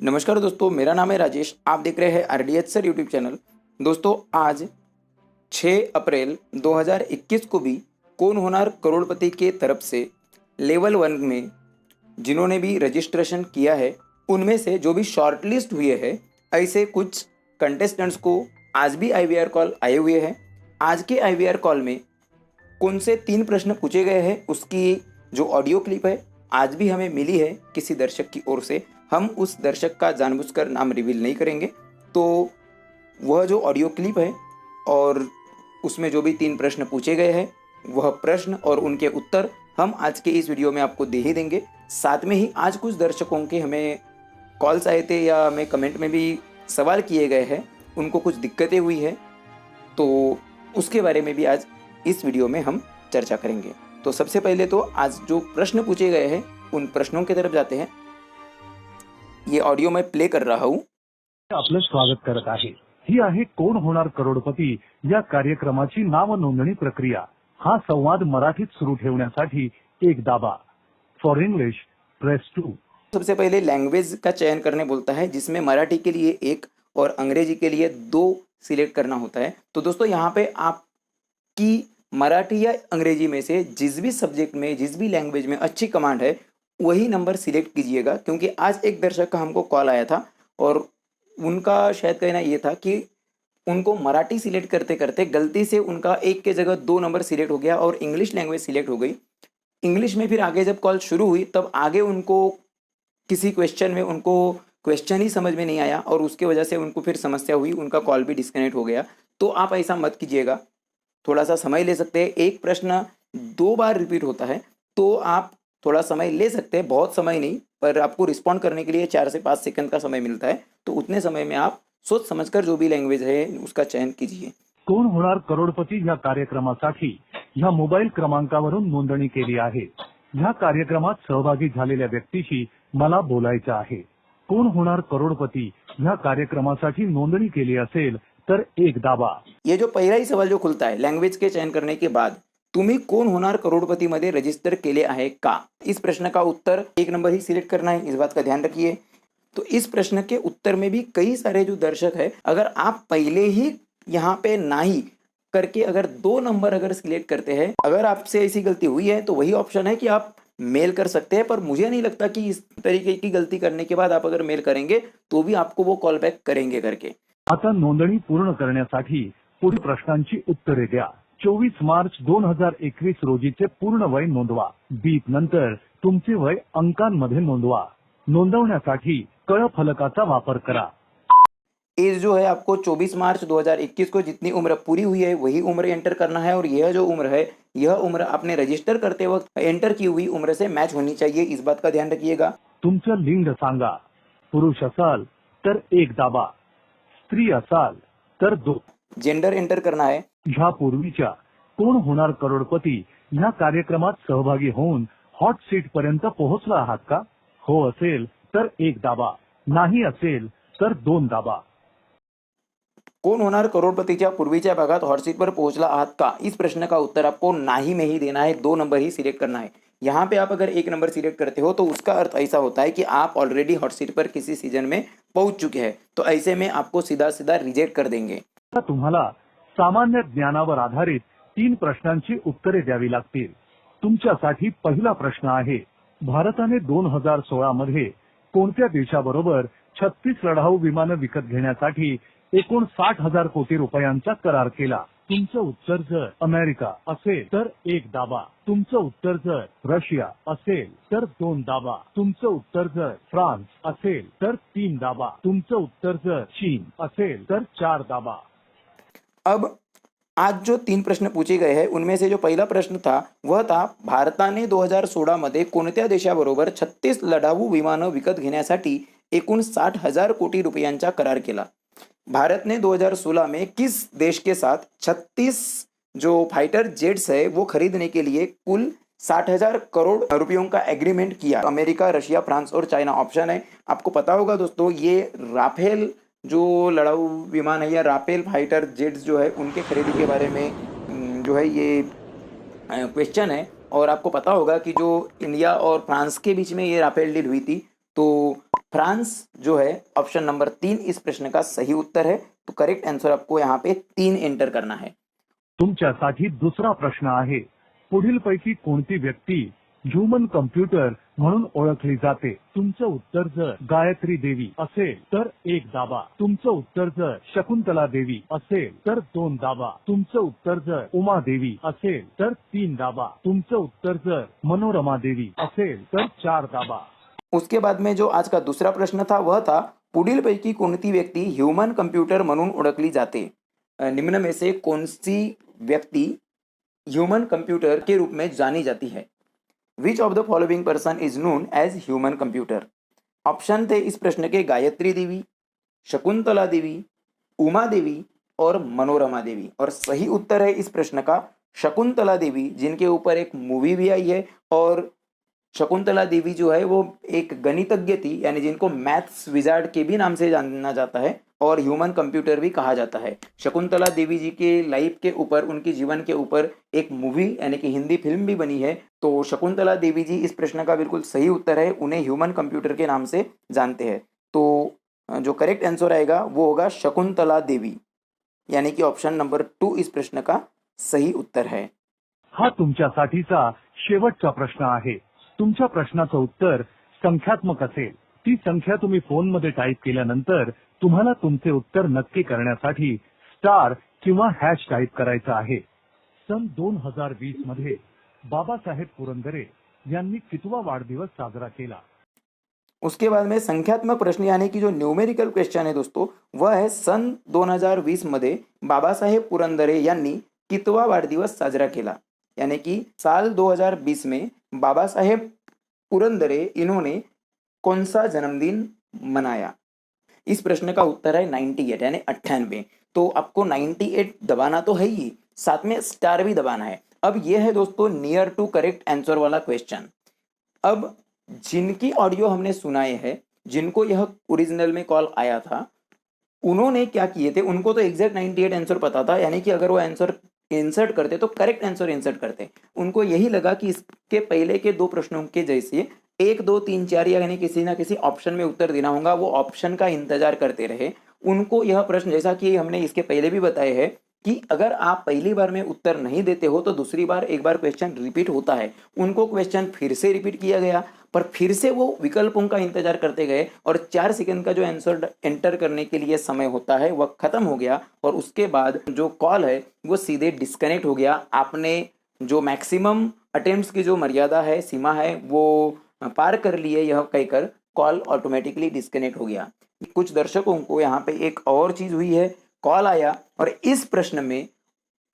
नमस्कार दोस्तों, मेरा नाम है राजेश। आप देख रहे हैं आरडीएच सर यूट्यूब चैनल। दोस्तों, आज 6 अप्रैल 2021 को भी कौन होनार करोड़पति के तरफ से लेवल 1 में जिन्होंने भी रजिस्ट्रेशन किया है, उनमें से जो भी शॉर्टलिस्ट हुए हैं, ऐसे कुछ कंटेस्टेंट्स को आज भी आईवीआर कॉल आए हुए हैं। आज के आईवीआर कॉल में कौन से 3 प्रश्न पूछे गए हैं, उसकी जो ऑडियो क्लिप है आज भी हमें मिली है किसी दर्शक की ओर से। हम उस दर्शक का जानबूझकर नाम रिवील नहीं करेंगे, तो वह जो ऑडियो क्लिप है और उसमें जो भी 3 प्रश्न पूछे गए हैं, वह प्रश्न और उनके उत्तर हम आज के इस वीडियो में आपको दे ही देंगे। साथ में ही आज कुछ दर्शकों के हमें कॉल्स आए थे या हमें कमेंट में भी सवाल किए गए हैं, उनको कुछ दिक्कतें हुई है, तो उसके बारे में भी आज इस वीडियो में हम चर्चा करेंगे। तो सबसे पहले तो आज जो प्रश्न पूछे गए हैं उन प्रश्नों की तरफ जाते हैं। ये ऑडिओ मैं प्ले कर रहा हूँ। आपलं स्वागत करत आहे। ही आहे कोण होणार करोडपती या कार्यक्रमाची नाव नोंदणी प्रक्रिया। हा संवाद मराठीत सुरू ठेवण्यासाठी एक दाबा। For English press 2। सबसे पहले लैंग्वेज का चयन करने बोलता है, जिसमें मराठी के लिए 1 और अंग्रेजी के लिए 2 सिलेक्ट करना होता है। तो दोस्तों, यहाँ पे आपकी मराठी या अंग्रेजी में से जिस भी सब्जेक्ट में, जिस भी लैंग्वेज में अच्छी कमांड है, वही नंबर सिलेक्ट कीजिएगा। क्योंकि आज एक दर्शक का हमको कॉल आया था और उनका शायद कहना ये था कि उनको मराठी सिलेक्ट करते करते गलती से उनका 1 के जगह 2 नंबर सिलेक्ट हो गया और इंग्लिश लैंग्वेज सिलेक्ट हो गई। इंग्लिश में फिर आगे जब कॉल शुरू हुई, तब आगे उनको किसी क्वेश्चन में उनको क्वेश्चन ही समझ में नहीं आया और उसके वजह से उनको फिर समस्या हुई, उनका कॉल भी डिस्कनेक्ट हो गया। तो आप ऐसा मत कीजिएगा, थोड़ा सा समय ले सकते हैं। एक प्रश्न 2 बार रिपीट होता है, तो आप थोड़ा समय ले सकते हैं, बहुत समय नहीं, पर आपको रिस्पॉन्ड करने के लिए 4 से 5 सेकंड का समय मिलता है। तो उतने समय में आप सोच समझकर जो भी लैंग्वेज है उसका चयन कीजिए। कोण होणार करोडपती या कार्यक्रमासाठी ह्या मोबाईल क्रमांकावरून नोंदणी केली आहे। ह्या कार्यक्रमात सहभागी झालेल्या व्यक्तीशी मला बोलायचं आहे। कोण होणार करोडपती ह्या कार्यक्रमासाठी नोंदणी केली असेल तर 1 दाबा। ये जो पहला ही सवाल जो खुलता है लैंग्वेज के चयन करने के बाद, तुम्ही कोण होणार करोडपती मध्ये रजिस्टर केले आहे का, इस प्रश्न का उत्तर 1 नंबर ही सिलेक्ट करना है, इस बात का ध्यान रखिए। तो इस प्रश्न के उत्तर में भी कई सारे जो दर्शक है, अगर आप पहले ही यहाँ पे नहीं करके अगर 2 नंबर अगर सिलेक्ट करते हैं, अगर आपसे ऐसी गलती हुई है तो वही ऑप्शन है कि आप मेल कर सकते हैं। पर मुझे नहीं लगता कि इस तरीके की गलती करने के बाद आप अगर मेल करेंगे तो भी आपको वो कॉल बैक करेंगे करके। आता नोंदणी पूर्ण करण्यासाठी पुढील प्रश्नांची उत्तरे द्या। 24 मार्च 2021 रोजीचे पूर्ण वय नोंदवा। बीप नंतर तुमचे वय अंकांमध्ये नोंदवा। नोंदवण्यासाठी कळफलकाचा वापर करा। एज जो है आपको 24 मार्च 2021 को जितनी उम्र पूरी हुई है वही उम्र एंटर करना है, और यह जो उम्र है, यह उम्र आपने रजिस्टर करते वक्त एंटर की हुई उम्र से मैच होनी चाहिए, इस बात का ध्यान रखिएगा। तुमचं लिंग सांगा। पुरुष असाल तर 1 दाबा, स्त्री असाल तर 2। जेंडर एंटर करना है। ह्या पूर्वीच्या कोण होणार करोडपती ह्या कार्यक्रमात सहभागी होऊन हॉट सीट पर्यंत पोहोचला आहात का? हो असेल तर 1 दाबा, नाही असेल तर 2 दाबा। कौन होणार करोड़पतीच्या पूर्वीच्या भागात हॉट सीट पर पहुंचला आहात का, इस प्रश्न का उत्तर आपको नाही में ही देना है, 2 नंबर ही सिलेक्ट करना है। यहाँ पे आप अगर 1 नंबर सिलेक्ट करते हो तो उसका अर्थ ऐसा होता है कि आप ऑलरेडी हॉट सीट पर किसी सीजन में पहुंच चुके हैं, तो ऐसे में आपको सीधा सीधा रिजेक्ट कर देंगे। आता तुम्हाला सामान्य ज्ञानावर आधारित 3 प्रश्नांची उत्तरे द्यावी लागतील। तुमच्यासाठी पहिला प्रश्न आहे, भारताने 2016 मध्ये कोणत्या देशाबरोबर 36 लढाऊ विमानं विकत घेण्यासाठी एकूण 60,000 कोटी रुपयांचा करार केला? तुमचं उत्तर जर अमेरिका असेल तर 1 दाबा। तुमचं उत्तर जर रशिया असेल तर 2 दाबा। तुमचं उत्तर जर फ्रांस असेल तर 3 दाबा। तुमचं उत्तर जर चीन असेल तर 4 दाबा। अब आज जो 3 प्रश्न पूछे गए हैं, उनमें से जो पहला प्रश्न था वह था, भारताने 2016 मध्ये कोणत्या देशाबरोबर 36 लढाऊ विमानं विकत घेण्यासाठी एकूण 60,000 कोटी रुपयांचा करार केला। भारत ने 2016 में किस देश के साथ 36 जो फाइटर जेट्स है वो खरीदने के लिए कुल 60,000 करोड़ रुपयों का एग्रीमेंट किया? अमेरिका, रशिया, फ्रांस और चाइना ऑप्शन है। आपको पता होगा दोस्तों, ये राफेल जो लड़ाऊ विमान है या राफेल फाइटर जेट्स जो है उनके खरीदी के बारे में जो है ये क्वेश्चन है। और आपको पता होगा कि जो इंडिया और फ्रांस के बीच में ये राफेल डील हुई थी, तो फ्रांस जो है ऑप्शन नंबर 3 इस प्रश्न का सही उत्तर है। तो करेक्ट आंसर आपको यहाँ पे 3 एंटर करना है। तुमच्यासाठी दुसरा प्रश्न आहे, पुढीलपैकी कोणती व्यक्ती ह्यूमन कम्प्युटर म्हणून ओळखली जाते? तुमचं उत्तर जर गायत्री देवी असेल तर 1 दाबा, तुमचं उत्तर जर शकुंतला देवी असेल तर 2 दाबा, तुमचं उत्तर जर उमा देवी असेल तर 3 दाबा, तुमचं उत्तर जर मनोरमा देवी असेल तर 4 दाबा। उसके बाद में जो आज का दूसरा प्रश्न था वह था, पुढीलपैकी कोणती व्यक्ती ह्यूमन कम्प्युटर म्हणून ओळखली जाते? निम्न में से कौन सी व्यक्ति ह्यूमन कंप्यूटर के रूप में जानी जाती है? Which of the following person is known as human computer? Option थे इस प्रश्न के गायत्री देवी, शकुंतला देवी, उमा देवी और मनोरमा देवी। और सही उत्तर है इस प्रश्न का शकुंतला देवी, जिनके ऊपर एक मूवी भी आई है। और शकुंतला देवी जो है वो एक गणितज्ञ थी, यानी जिनको मैथ्स विजार्ड के भी नाम से जाना जाता है और ह्यूमन कंप्यूटर भी कहा जाता है। शकुंतला देवी जी के लाइफ के ऊपर, उनके जीवन के ऊपर एक मूवी यानी कि हिंदी फिल्म भी बनी है। तो शकुंतला देवी जी इस प्रश्न का बिल्कुल सही उत्तर है, उन्हें ह्यूमन कंप्यूटर के नाम से जानते हैं। तो जो करेक्ट आंसर आएगा वो होगा शकुंतला देवी, यानी कि ऑप्शन नंबर 2 इस प्रश्न का सही उत्तर है। हा तुमच्यासाठीचा शेवटचा प्रश्न आहे। तुमच्या प्रश्नाचं उत्तर संख्यात्मक असेल। ती संख्या तुम्ही फोनमध्ये टाईप केल्यानंतर तुम्हाला तुमचे उत्तर नक्की करण्यासाठी स्टार किंवा हॅश टाईप करायचं आहे। सन 2020 मध्ये बाबासाहेब पुरंदरे यांनी कितवा वाढदिवस साजरा केला? उसके बाद में संख्यात्मक प्रश्न यानी कि जो न्यूमेरिकल क्वेश्चन है दोस्तों, वह है सन 2020 मध्ये बाबासाहेब पुरंदरे यांनी कितवा वाढदिवस साजरा केला? यानी कि साल 2020 में बाबा साहेब पुरंदरे इन्होंने कौन सा जन्मदिन मनाया? इस प्रश्न का उत्तर है 98 यानी 98। तो आपको 98 दबाना तो है ही, साथ में स्टार भी दबाना है। अब यह है दोस्तों नियर टू करेक्ट आंसर वाला क्वेश्चन। अब जिनकी ऑडियो हमने सुनाए हैं, जिनको यह ओरिजिनल में कॉल आया था, उन्होंने क्या किए थे, उनको तो एग्जैक्ट 98 आंसर पता था, यानी कि अगर वो आंसर इंसर्ट करते तो करेक्ट आंसर इंसर्ट करते। उनको यही लगा कि इसके पहले के 2 प्रश्नों के जैसे 1, 2, 3, 4 यानी किसी ना किसी ऑप्शन में उत्तर देना होगा, वो ऑप्शन का इंतजार करते रहे। उनको यह प्रश्न, जैसा कि हमने इसके पहले भी बताए हैं कि अगर आप पहली बार में उत्तर नहीं देते हो तो दूसरी बार एक बार क्वेश्चन रिपीट होता है। उनको क्वेश्चन फिर से रिपीट किया गया, पर फिर से वो विकल्पों का इंतजार करते गए और 4 सेकंड का जो आंसर एंटर करने के लिए समय होता है वह खत्म हो गया और उसके बाद जो कॉल है वो सीधे डिस्कनेक्ट हो गया। आपने जो मैक्सिमम अटेम्प्ट्स की जो मर्यादा है, सीमा है, वो पार कर लिए, यह कहकर कॉल ऑटोमेटिकली डिस्कनेक्ट हो गया। कुछ दर्शकों को यहाँ पे एक और चीज हुई है, कॉल आया और इस प्रश्न में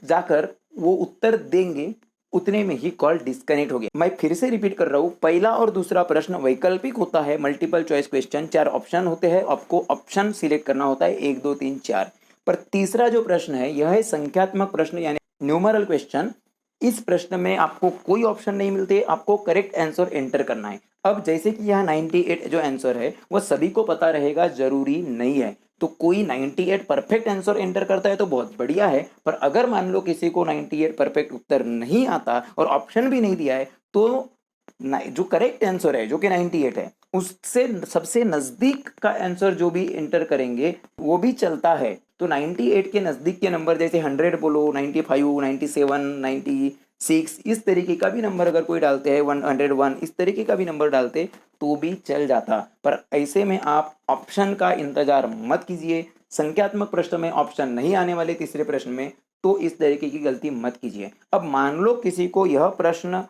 जाकर वो उत्तर देंगे, उतने में ही कॉल डिस्कनेक्ट हो गया। मैं फिर से रिपीट कर रहा हूँ, पहला और दूसरा प्रश्न वैकल्पिक होता है, मल्टीपल चॉइस क्वेश्चन, 4 ऑप्शन होते हैं, आपको ऑप्शन सिलेक्ट करना होता है 1, 2, 3, 4। पर तीसरा जो प्रश्न है यह है संख्यात्मक प्रश्न यानी न्यूमरल क्वेश्चन। इस प्रश्न में आपको कोई ऑप्शन नहीं मिलते, आपको करेक्ट आंसर एंटर करना है। अब जैसे कि यहाँ 98 जो आंसर है वह सभी को पता रहेगा, जरूरी नहीं है। तो कोई 98 परफेक्ट आंसर एंटर करता है तो बहुत बढ़िया है, पर अगर मान लो किसी को 98 परफेक्ट उत्तर नहीं आता और ऑप्शन भी नहीं दिया है, तो जो करेक्ट आंसर है जो कि 98 है, उससे सबसे नजदीक का आंसर जो भी एंटर करेंगे वो भी चलता है। तो 98 के नजदीक के नंबर जैसे 100 बोलो, 95, 97, 96, इस तरीके का भी नंबर अगर कोई डालते हैं, 101, इस तरीके का भी नंबर डालते तो भी चल जाता। पर ऐसे में आप ऑप्शन का इंतजार मत कीजिए। संख्यात्मक प्रश्न में ऑप्शन नहीं आने वाले तीसरे प्रश्न में, तो इस तरीके की गलती मत कीजिए। अब मान लो किसी को यह प्रश्न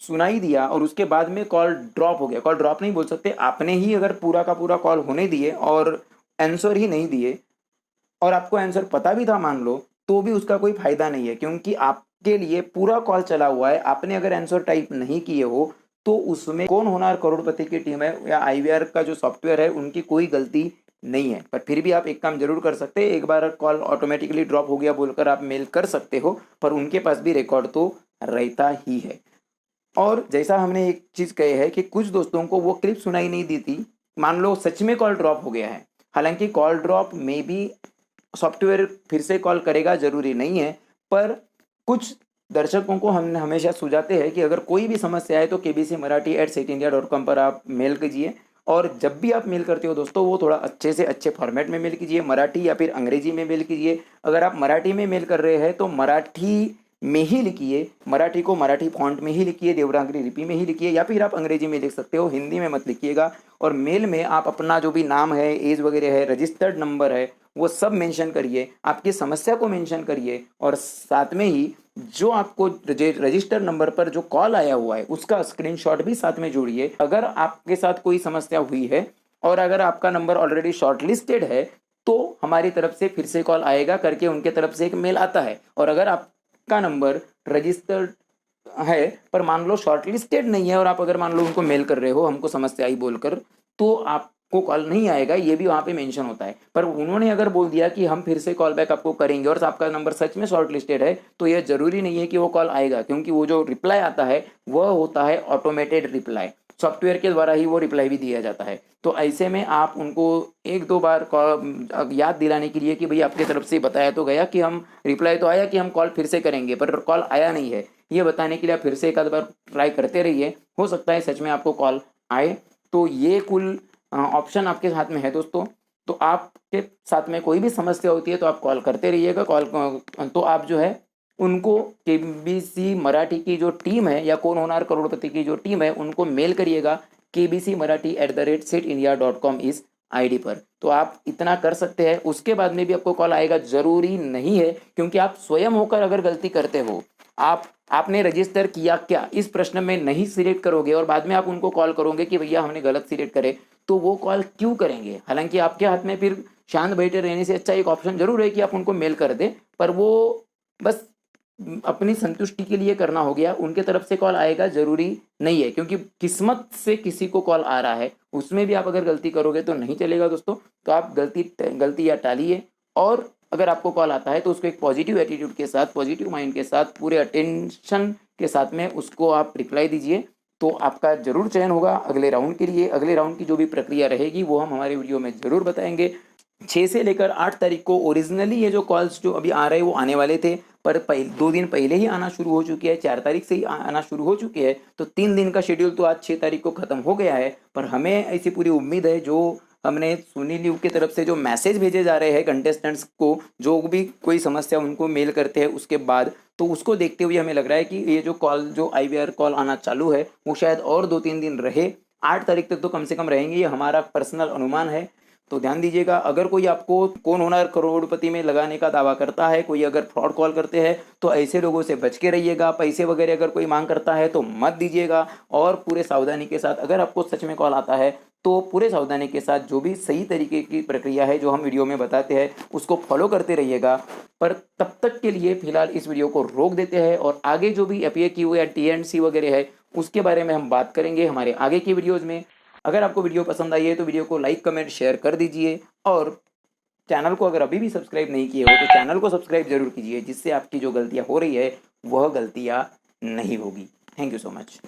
सुनाई दिया और उसके बाद में कॉल ड्रॉप हो गया, कॉल ड्रॉप नहीं बोल सकते, आपने ही अगर पूरा का पूरा कॉल होने दिए और आंसर ही नहीं दिए और आपको आंसर पता भी था मान लो, तो भी उसका कोई फायदा नहीं है, क्योंकि आपके लिए पूरा कॉल चला हुआ है। आपने अगर आंसर टाइप नहीं किए हो तो उसमें कौन होनार करोड़पति की टीम है या आईवीआर का जो सॉफ्टवेयर है उनकी कोई गलती नहीं है। पर फिर भी आप एक काम जरूर कर सकते हैं, एक बार कॉल ऑटोमेटिकली ड्रॉप हो गया बोलकर आप मेल कर सकते हो, पर उनके पास भी रिकॉर्ड तो रहता ही है। और जैसा हमने एक चीज कही है कि कुछ दोस्तों को वो क्लिप सुनाई नहीं दी थी, मान लो सच में कॉल ड्रॉप हो गया है, हालांकि कॉल ड्रॉप में भी सॉफ्टवेयर फिर से कॉल करेगा, जरूरी नहीं है। पर कुछ दर्शकों को हम हमेशा सुझाते हैं कि अगर कोई भी समस्या है तो kbcmarathi@setindia.com पर आप मेल कीजिए और जब भी आप मेल करते हो दोस्तों, वो थोड़ा अच्छे से अच्छे फॉर्मेट में मेल कीजिए, मराठी या फिर अंग्रेजी में मेल कीजिए। अगर आप मराठी में मेल कर रहे हैं तो मराठी में ही लिखिए, मराठी को मराठी फॉन्ट में ही लिखिए, देवनागरी लिपि में ही लिखिए, या फिर आप अंग्रेजी में लिख सकते हो, हिंदी में मत लिखिएगा। और मेल में आप अपना जो भी नाम है, एज वगैरह है, रजिस्टर्ड नंबर है, वो सब मेंशन करिए, आपकी समस्या को मेंशन करिए, और साथ में ही जो आपको रजिस्टर नंबर पर जो कॉल आया हुआ है उसका स्क्रीनशॉट भी साथ में जोड़िए। अगर आपके साथ कोई समस्या हुई है और अगर आपका नंबर ऑलरेडी शॉर्टलिस्टेड है तो हमारी तरफ से फिर से कॉल आएगा करके उनके तरफ से एक मेल आता है। और अगर आपका नंबर रजिस्टर्ड है पर मान लो शॉर्टलिस्टेड नहीं है और आप अगर मान लो उनको मेल कर रहे हो हमको समस्या आई बोलकर, तो आपको कॉल नहीं आएगा, ये भी वहाँ पे मेंशन होता है। पर उन्होंने अगर बोल दिया कि हम फिर से कॉल बैक आपको करेंगे और आपका नंबर सच में शॉर्ट लिस्टेड है, तो यह जरूरी नहीं है कि वो कॉल आएगा, क्योंकि वो जो रिप्लाई आता है वह होता है ऑटोमेटेड रिप्लाई, सॉफ्टवेयर के द्वारा ही वो रिप्लाई भी दिया जाता है। तो ऐसे में आप उनको एक दो बार याद दिलाने के लिए कि भाई आपकी तरफ से बताया तो गया कि हम रिप्लाई तो आया कि हम कॉल फिर से करेंगे, पर कॉल आया नहीं है, ये बताने के लिए आप फिर से एक आध बार ट्राई करते रहिए, हो सकता है सच में आपको कॉल आए। तो ये कुल ऑप्शन आपके हाथ में है दोस्तों। तो आपके साथ में कोई भी समस्या होती है तो आप कॉल करते रहिएगा। कॉल तो आप जो है उनको केबीसी मराठी की जो टीम है या कौन होनार करोड़पति की जो टीम है उनको मेल करिएगा kbcmarathi@setindia.com इस आईडी पर। तो आप इतना कर सकते हैं, उसके बाद में भी आपको कॉल आएगा जरूरी नहीं है, क्योंकि आप स्वयं होकर अगर गलती करते हो, आपने रजिस्टर किया क्या इस प्रश्न में नहीं सिलेक्ट करोगे और बाद में आप उनको कॉल करोगे कि भैया हमने गलत सिलेक्ट करे, तो वो कॉल क्यों करेंगे। हालांकि आपके हाथ में फिर शांत बैठे रहने से अच्छा एक ऑप्शन जरूर है कि आप उनको मेल कर दें, पर वो बस अपनी संतुष्टि के लिए करना हो गया, उनके तरफ से कॉल आएगा जरूरी नहीं है, क्योंकि किस्मत से किसी को कॉल आ रहा है, उसमें भी आप अगर गलती करोगे तो नहीं चलेगा दोस्तों। तो आप गलती या टालिए, और अगर आपको कॉल आता है तो उसको एक पॉजिटिव एटीट्यूड के साथ, पॉजिटिव माइंड के साथ, पूरे अटेंशन के साथ में उसको आप रिप्लाई दीजिए, तो आपका जरूर चयन होगा अगले राउंड के लिए। अगले राउंड की जो भी प्रक्रिया रहेगी वो हम हमारे वीडियो में जरूर बताएंगे। 6 से लेकर 8 तारीख को ओरिजिनली ये जो कॉल्स जो अभी आ रहे हैं वो आने वाले थे, पर 2 दिन पहले ही आना शुरू हो चुकी है, 4 तारीख से ही आना शुरू हो चुकी है। तो 3 दिन का शेड्यूल तो आज 6 तारीख को खत्म हो गया है, पर हमें ऐसी पूरी उम्मीद है, जो हमने सुनील लीव की तरफ से जो मैसेज भेजे जा रहे हैं कंटेस्टेंट्स को, जो भी कोई समस्या उनको मेल करते हैं उसके बाद, तो उसको देखते हुए हमें लग रहा है कि ये जो कॉल, जो IVR कॉल आना चालू है वो शायद और 2-3 दिन रहे, 8 तारीख तक तो कम से कम रहेंगे, ये हमारा पर्सनल अनुमान है। तो ध्यान दीजिएगा, अगर कोई आपको कौन होनार करोड़पति में लगाने का दावा करता है, कोई अगर फ्रॉड कॉल करते हैं तो ऐसे लोगों से बच के रहिएगा। पैसे वगैरह अगर कोई मांग करता है तो मत दीजिएगा, और पूरे सावधानी के साथ अगर आपको सच में कॉल आता है तो पूरे सावधानी के साथ जो भी सही तरीके की प्रक्रिया है जो हम वीडियो में बताते हैं उसको फॉलो करते रहिएगा। पर तब तक के लिए फिलहाल इस वीडियो को रोक देते हैं, और आगे जो भी FAQ या TNC वगैरह है उसके बारे में हम बात करेंगे हमारे आगे की वीडियोज़ में। अगर आपको वीडियो पसंद आई है तो वीडियो को लाइक, कमेंट, शेयर कर दीजिए, और चैनल को अगर अभी भी सब्सक्राइब नहीं किए हो तो चैनल को सब्सक्राइब जरूर कीजिए, जिससे आपकी जो गलतियाँ हो रही है वह गलतियाँ नहीं होगी। Thank you so much.